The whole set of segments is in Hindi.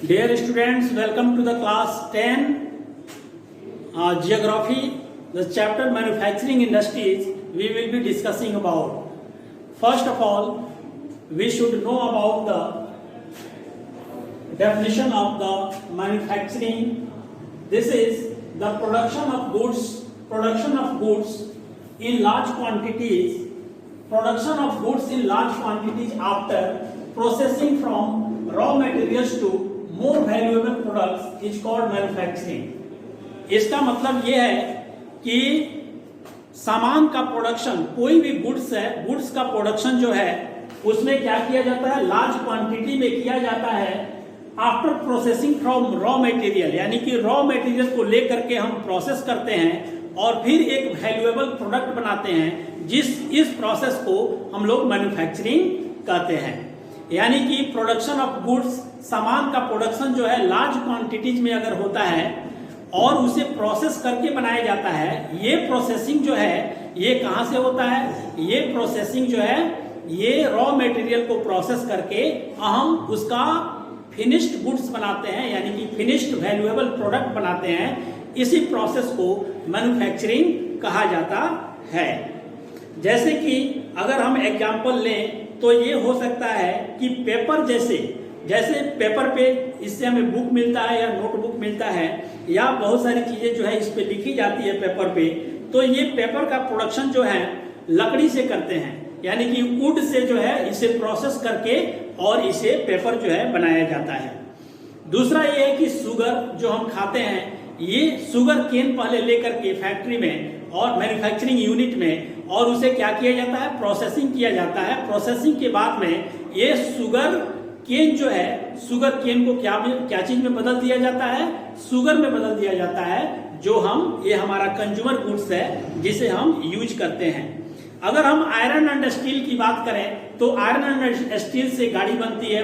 Dear students, welcome to the class 10 Geography, the chapter Manufacturing Industries. We will be discussing about. First of all, we should know about the definition of the manufacturing. This is the production of goods in large quantities. Production of goods in large quantities after processing from raw materials to more valuable products is called manufacturing. इसका मतलब ये है कि सामान का प्रोडक्शन, कोई भी गुड्स है, गुड्स का प्रोडक्शन जो है उसमें क्या किया जाता है, लार्ज क्वांटिटी में किया जाता है after processing from raw material, यानी कि रॉ मटेरियल को लेकर के हम प्रोसेस करते हैं और फिर एक वैल्यूएबल प्रोडक्ट बनाते हैं, इस प्रोसेस को हम लोग मैन्युफैक्चरिंग कहते हैं। यानी कि प्रोडक्शन ऑफ गुड्स, सामान का प्रोडक्शन जो है लार्ज क्वांटिटीज में अगर होता है और उसे प्रोसेस करके बनाया जाता है, ये प्रोसेसिंग जो है ये कहां से होता है, ये प्रोसेसिंग जो है ये रॉ मटेरियल को प्रोसेस करके हम उसका फिनिश्ड गुड्स बनाते हैं, यानी कि फिनिश्ड वैल्यूएबल प्रोडक्ट बनाते हैं। इसी प्रोसेस को मैन्युफैक्चरिंग कहा जाता है। जैसे कि अगर हम एग्जांपल लें तो ये हो सकता है कि पेपर जैसे पेपर पे इससे हमें बुक मिलता है या नोटबुक मिलता है या बहुत सारी चीजें जो है इस पे लिखी जाती है पेपर पे, तो ये पेपर का प्रोडक्शन जो है लकड़ी से करते हैं, यानी कि वुड से जो है इसे प्रोसेस करके और इसे पेपर जो है बनाया जाता है। दूसरा ये है कि शुगर जो हम खाते हैं, ये शुगर केन पहले लेकर के फैक्ट्री में और मैन्युफैक्चरिंग यूनिट में और उसे क्या किया जाता है, प्रोसेसिंग किया जाता है। प्रोसेसिंग के बाद में ये शुगर केन जो है, शुगर केन को क्या चीज में बदल दिया जाता है, शुगर में बदल दिया जाता है, जो ये हमारा कंज्यूमर गुड्स है जिसे हम यूज करते हैं। अगर हम आयरन एंड स्टील की बात करें तो आयरन एंड स्टील से गाड़ी बनती है,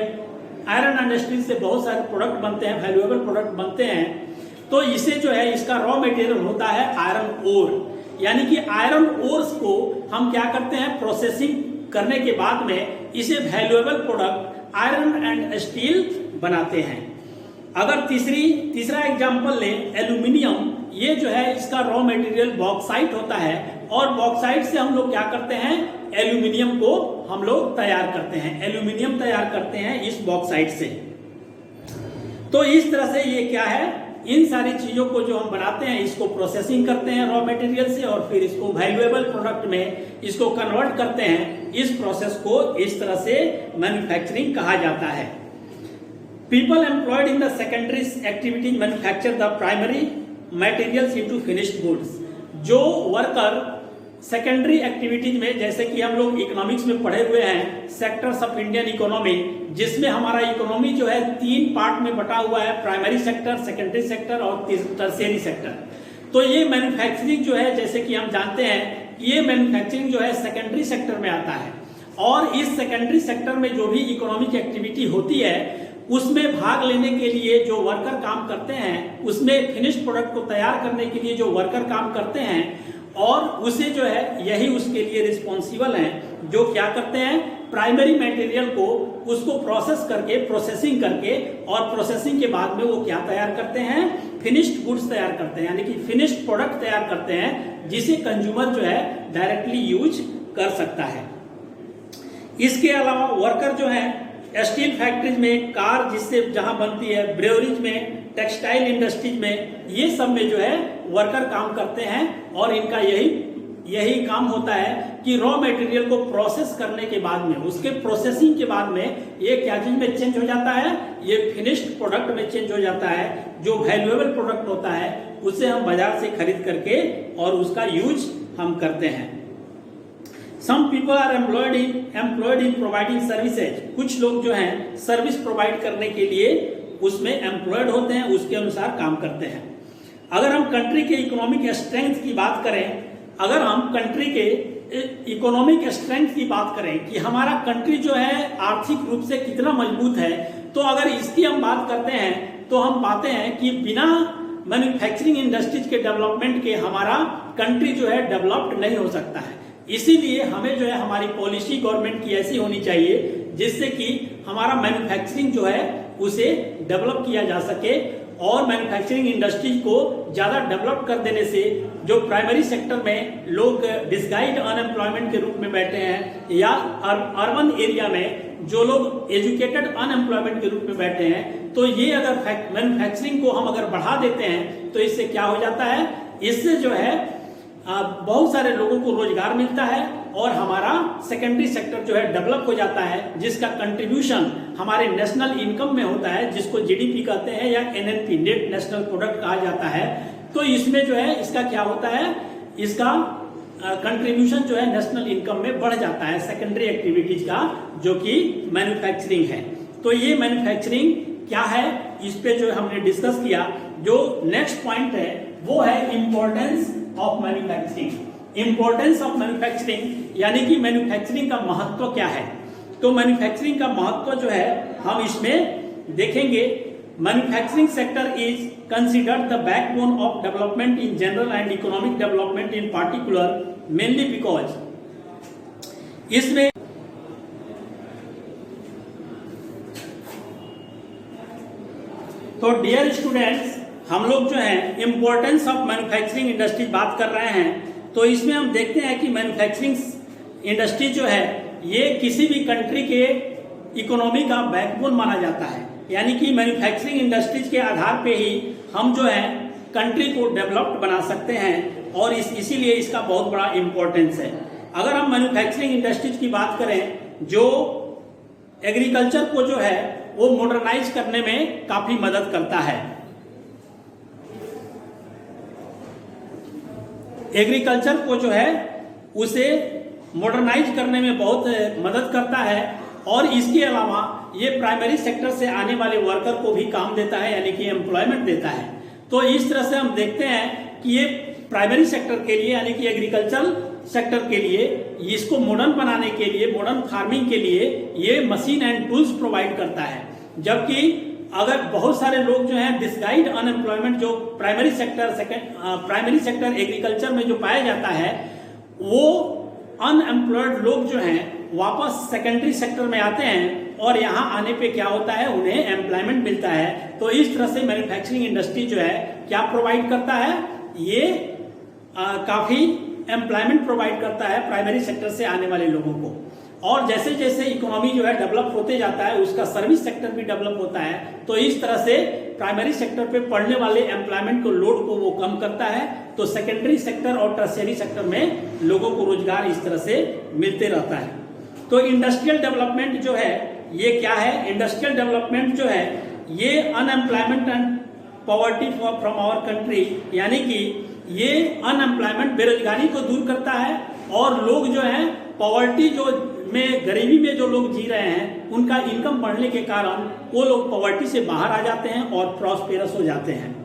आयरन एंड स्टील से बहुत सारे प्रोडक्ट बनते हैं, वैल्यूएबल प्रोडक्ट बनते हैं। तो इसे जो है इसका रॉ मटेरियल होता है आयरन ओर, यानी कि आयरन ओर्स को हम क्या करते हैं, प्रोसेसिंग करने के बाद में इसे valuable product iron and steel बनाते हैं। अगर तीसरा एग्जांपल लें, एल्यूमिनियम, ये जो है इसका रॉ मटेरियल बॉक्साइट होता है और बॉक्साइट से हम लोग क्या करते हैं, एल्यूमिनियम को हम लोग तैयार करते हैं, एल्यूमिनियम तैयार करते हैं इस बॉक्साइट से। तो इस तरह से ये क्या है, इन सारी चीजों को जो हम बनाते हैं इसको प्रोसेसिंग करते हैं रॉ मटेरियल से और फिर इसको वैल्यूएबल प्रोडक्ट में इसको कन्वर्ट करते हैं। इस प्रोसेस को इस तरह से मैन्युफैक्चरिंग कहा जाता है। People employed in the secondary activities manufacture the primary materials into finished goods. जो वर्कर सेकेंडरी एक्टिविटीज में, जैसे कि हम लोग इकोनॉमिक्स में पढ़े हुए हैं, सेक्टर्स ऑफ इंडियन इकोनॉमी, जिसमें हमारा इकोनॉमी जो है 3 पार्ट में बटा हुआ है, प्राइमरी सेक्टर, सेकेंडरी सेक्टर और टर्शियरी सेक्टर। तो ये मैन्युफैक्चरिंग जो है, जैसे कि हम जानते हैं, ये मैन्युफैक्चरिंग जो है सेकेंडरी सेक्टर में आता है और इस सेकेंडरी सेक्टर में जो भी इकोनॉमिक एक्टिविटी होती है उसमें भाग लेने के लिए जो वर्कर काम करते हैं, उसमें फिनिश्ड प्रोडक्ट को तैयार करने के लिए जो वर्कर काम करते हैं और उसे जो है यही उसके लिए रिस्पॉन्सिबल हैं, जो क्या करते हैं, प्राइमरी मटेरियल को उसको प्रोसेस करके, प्रोसेसिंग करके और प्रोसेसिंग के बाद में वो क्या तैयार करते हैं, फिनिश्ड गुड्स तैयार करते हैं, यानी कि फिनिश्ड प्रोडक्ट तैयार करते हैं जिसे कंज्यूमर जो है डायरेक्टली यूज कर सकता है। इसके अलावा वर्कर जो है स्टील फैक्ट्रीज में, कार जिससे जहां बनती है, ब्रेवरीज में, टेक्सटाइल इंडस्ट्रीज में, ये सब में जो है वर्कर काम करते हैं और इनका यही काम होता है कि रॉ मटेरियल को प्रोसेस करने के बाद में, उसके प्रोसेसिंग के बाद में ये क्या चीज में चेंज हो जाता है, ये फिनिश्ड प्रोडक्ट में चेंज हो जाता है। जो वैल्यूएबल प्रोडक्ट होता है उसे हम बाजार से खरीद करके और उसका यूज हम करते हैं। Some people are employed in providing services। कुछ लोग जो हैं सर्विस प्रोवाइड करने के लिए उसमें एम्प्लॉयड होते हैं, उसके अनुसार काम करते हैं। अगर हम कंट्री के इकोनॉमिक स्ट्रेंथ की बात करें, अगर हम कंट्री के इकोनॉमिक स्ट्रेंथ की बात करें कि हमारा कंट्री जो है आर्थिक रूप से कितना मजबूत है, तो अगर इसकी हम बात करते हैं तो हम पाते हैं कि बिना मैन्युफैक्चरिंग इंडस्ट्रीज के डेवलपमेंट के हमारा कंट्री जो है डेवलप्ड नहीं हो सकता है। इसीलिए हमें जो है हमारी पॉलिसी गवर्नमेंट की ऐसी होनी चाहिए जिससे कि हमारा मैन्युफैक्चरिंग जो है उसे डेवलप किया जा सके। और मैन्युफैक्चरिंग इंडस्ट्रीज को ज्यादा डेवलप कर देने से जो प्राइमरी सेक्टर में लोग डिस्गाइज्ड अनएम्प्लॉयमेंट के रूप में बैठे हैं या अर्बन एरिया में जो लोग एजुकेटेड अनएम्प्लॉयमेंट के रूप में बैठे हैं, तो ये अगर मैन्युफैक्चरिंग को हम अगर बढ़ा देते हैं तो इससे क्या हो जाता है, इससे जो है बहुत सारे लोगों को रोजगार मिलता है और हमारा सेकेंडरी सेक्टर जो है डेवलप हो जाता है, जिसका कंट्रीब्यूशन हमारे नेशनल इनकम में होता है, जिसको जीडीपी कहते हैं या एनएनपी नेट नेशनल प्रोडक्ट कहा जाता है। तो इसमें जो है इसका क्या होता है, इसका कंट्रीब्यूशन जो है नेशनल इनकम में बढ़ जाता है सेकेंडरी एक्टिविटीज का, जो कि मैन्युफैक्चरिंग है। तो ये मैन्युफैक्चरिंग क्या है, इस पे जो हमने डिस्कस किया। जो नेक्स्ट पॉइंट है वो है importance of manufacturing. Importance of manufacturing यानी कि मैन्युफैक्चरिंग का महत्व क्या है। तो मैन्युफैक्चरिंग का महत्व जो है हम इसमें देखेंगे। Manufacturing sector is considered the backbone of development in general and economic development in particular, mainly because इसमें तो डियर स्टूडेंट्स, हम लोग जो है इंपॉर्टेंस ऑफ मैन्युफैक्चरिंग इंडस्ट्री बात कर रहे हैं। तो इसमें हम देखते हैं कि मैन्युफैक्चरिंग इंडस्ट्री जो है ये किसी भी कंट्री के इकोनॉमी का बैकबोन माना जाता है। यानी कि मैन्युफैक्चरिंग इंडस्ट्रीज के आधार पे ही हम जो है कंट्री को डेवलप्ड बना सकते हैं और इसीलिए इसका बहुत बड़ा इंपॉर्टेंस है। अगर हम मैन्युफैक्चरिंग इंडस्ट्रीज की बात करें, जो एग्रीकल्चर को जो है वो मॉडर्नाइज करने में काफी मदद करता है। एग्रीकल्चर को जो है उसे मॉडर्नाइज करने में बहुत मदद करता है और इसके अलावा ये प्राइमरी सेक्टर से आने वाले वर्कर को भी काम देता है, यानी कि एम्प्लॉयमेंट देता है। तो इस तरह से हम देखते हैं कि ये प्राइमरी सेक्टर के लिए यानी कि एग्रीकल्चर सेक्टर के लिए, इसको मॉडर्न बनाने के लिए, मॉडर्न फार्मिंग के लिए ये मशीन एंड टूल्स प्रोवाइड करता है। जबकि अगर बहुत सारे लोग जो हैं डिस्गाइज्ड अनएम्प्लॉयमेंट जो प्राइमरी सेक्टर एग्रीकल्चर में जो पाया जाता है, वो अनएम्प्लॉयड लोग जो हैं वापस सेकेंडरी सेक्टर में आते हैं और यहाँ आने पे क्या होता है, उन्हें एम्प्लॉयमेंट मिलता है। तो इस तरह से मैन्युफैक्चरिंग इंडस्ट्री जो है क्या प्रोवाइड करता है, ये काफी एम्प्लॉयमेंट प्रोवाइड करता है प्राइमरी सेक्टर से आने वाले लोगों को। और जैसे जैसे इकोनॉमी जो है डेवलप होते जाता है, उसका सर्विस सेक्टर भी डेवलप होता है। तो इस तरह से प्राइमरी सेक्टर पे पड़ने वाले एम्प्लॉयमेंट को लोड को वो कम करता है। तो सेकेंडरी सेक्टर और टर्शियरी सेक्टर में लोगों को रोजगार इस तरह से मिलते रहता है। तो इंडस्ट्रियल डेवलपमेंट जो है ये क्या है, इंडस्ट्रियल डेवलपमेंट जो है ये unemployment and poverty from our country, यानी कि ये अनएम्प्लॉयमेंट बेरोजगारी को दूर करता है और लोग जो है पॉवर्टी जो में गरीबी में जो लोग जी रहे हैं उनका इनकम बढ़ने के कारण वो लोग पॉवर्टी से बाहर आ जाते हैं और प्रॉस्पेरस हो जाते हैं।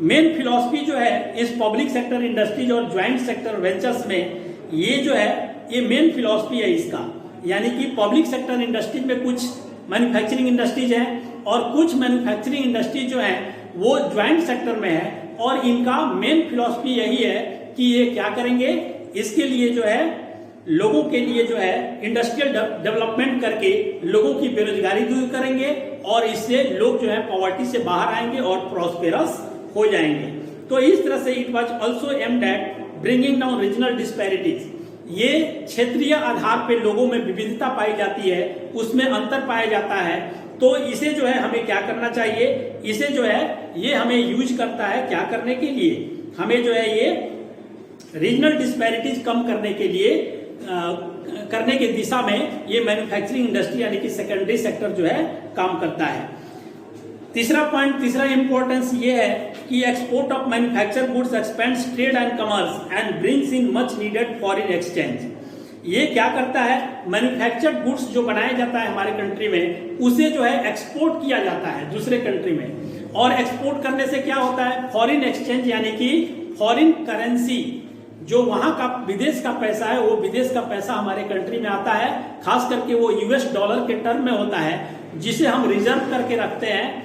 मेन फिलॉसफी जो है इस पब्लिक सेक्टर इंडस्ट्रीज और ज्वाइंट सेक्टर वेंचर्स में, ये जो है ये मेन फिलॉसफी है इसका। यानी कि पब्लिक सेक्टर इंडस्ट्री में कुछ मैन्युफैक्चरिंग इंडस्ट्रीज है और कुछ मैन्युफैक्चरिंग इंडस्ट्री जो है वो ज्वाइंट सेक्टर में है और इनका मेन फिलॉसफी यही है कि ये क्या करेंगे, इसके लिए जो है लोगों के लिए जो है इंडस्ट्रियल डेवलपमेंट करके लोगों की बेरोजगारी दूर करेंगे और इससे लोग जो है पॉवर्टी से बाहर आएंगे और प्रॉस्पेरस हो जाएंगे। तो इस तरह से it was also aimed at bringing down regional disparities. ये क्षेत्रीय आधार पे लोगों में विविधता पाई जाती है, उसमें अंतर पाया जाता है। तो इसे जो है हमें क्या करना चाहिए, इसे जो है ये हमें यूज करता है क्या करने के लिए, हमें जो है ये रीजनल डिस्पैरिटीज कम करने के लिए करने की दिशा में ये मैन्युफैक्चरिंग इंडस्ट्री यानी कि सेकेंडरी सेक्टर जो है काम करता है। तीसरा पॉइंट, तीसरा इंपॉर्टेंस ये है कि export of manufacture goods expends trade and commerce and brings in much needed foreign exchange. ये क्या करता है, मैन्युफैक्चर्ड गुड्स जो बनाया जाता है हमारे कंट्री में उसे जो है एक्सपोर्ट किया जाता है दूसरे कंट्री में, और एक्सपोर्ट करने से क्या होता है, फॉरेन एक्सचेंज यानी कि फॉरेन करेंसी जो वहां का विदेश का पैसा है वो विदेश का पैसा हमारे कंट्री में आता है, खास करके वो यूएस डॉलर के टर्म में होता है जिसे हम रिजर्व करके रखते हैं